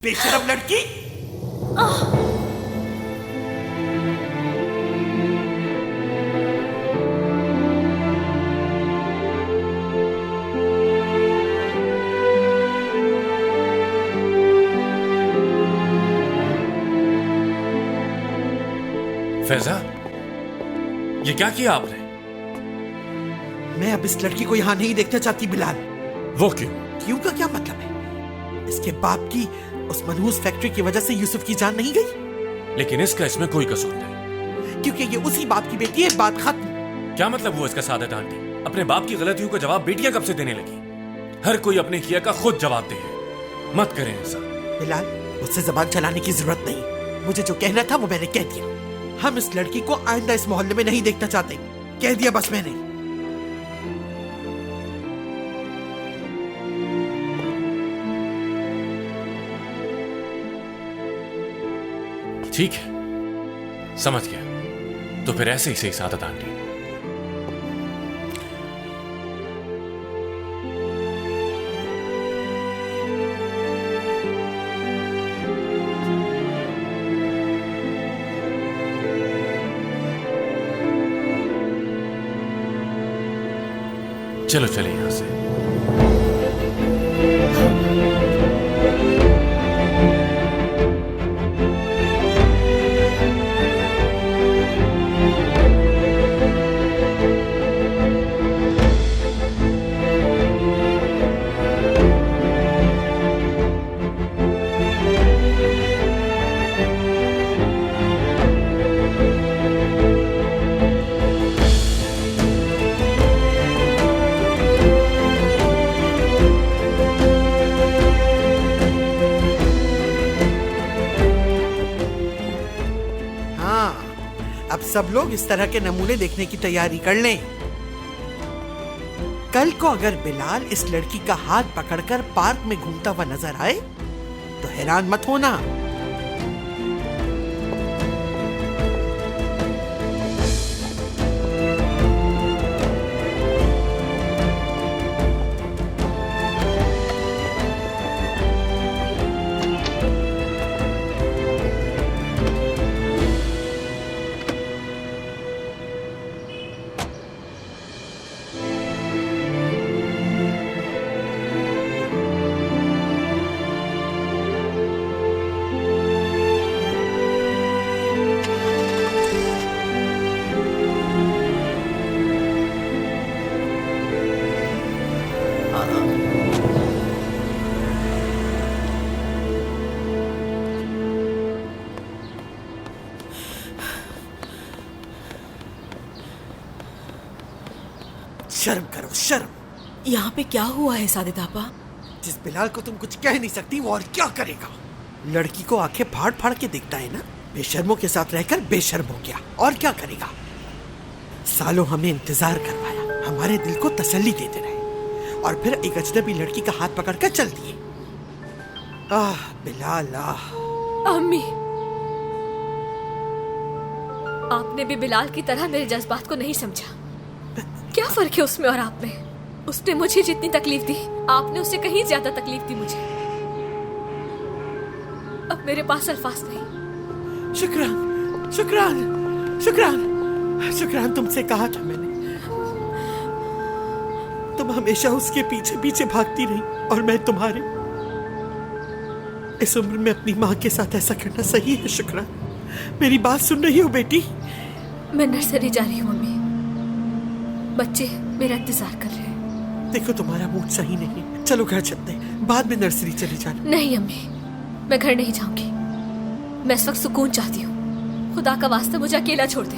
बेशरम लड़की। फैजा, ये क्या किया आपने? मैं अब इस लड़की को यहाँ नहीं देखना चाहती बिलाल। वो क्यों? क्यों का क्या मतलब है? इसके बाप की उस मनहूस फैक्ट्री की वजह से यूसुफ की जान नहीं गई। लेकिन इसका इसमें कोई कसूर नहीं, क्योंकि ये उसी बाप की बेटी है। बात खत्म। क्या मतलब हुआ इसका? सादत आंटी अपने बाप की गलतियों का जवाब बेटियां कब से देने लगी? हर कोई अपने किया का खुद जवाब दे। मत करें ऐसा। बिलाल, मुझसे जबान चलाने की जरूरत नहीं। मुझे जो कहना था वो मैंने कह दिया। हम इस लड़की को आइंदा इस मोहल्ले में नहीं देखना चाहते। कह दिया बस मैंने। ठीक है, समझ गया। तो फिर ऐसे ही सही सादत आंटी। चलो चले यहां से। अब सब लोग इस तरह के नमूने देखने की तैयारी कर लें। कल को अगर बिलाल इस लड़की का हाथ पकड़कर पार्क में घूमता हुआ नजर आए तो हैरान मत होना। शर्म करो, शर्म। यहाँ पे क्या हुआ है सादित आपा? जिस बिलाल को तुम कुछ कह नहीं सकती वो और क्या करेगा? लड़की को आंखें फाड़ फाड़ के देखता है ना। बेशर्मों के साथ रहकर बेशर्म हो गया, और क्या करेगा? सालों हमें इंतजार करवाया, हमारे दिल को तसल्ली देते रहे, और फिर एक अजनबी लड़की का हाथ पकड़ कर चल दिए। आह बिलाल, आह। अम्मी, आपने भी बिलाल की तरह मेरे जज्बात को नहीं समझा। क्या फर्क है उसमें और आप में? उसने मुझे जितनी तकलीफ दी, आपने उससे कहीं ज्यादा तकलीफ दी मुझे। अब मेरे पास अल्फाज नहीं। शुक्रान, शुक्रान, शुक्रान, शुक्रान। तुमसे कहा था मैंने। तुम हमेशा उसके पीछे पीछे भागती रही, और मैं तुम्हारे। इस उम्र में अपनी माँ के साथ ऐसा करना सही है? शुक्रान, मेरी बात सुन रही हो बेटी? मैं नर्सरी जा रही हूँ अम्मी। बच्चे मेरा इंतजार कर रहे हैं। देखो तुम्हारा मूड सही नहीं है। चलो घर चलते हैं, बाद में नर्सरी चले जाना। नहीं अम्मी, मैं घर नहीं जाऊंगी। मैं इस वक्त सुकून चाहती हूँ। खुदा का वास्ता मुझे अकेला छोड़ दे।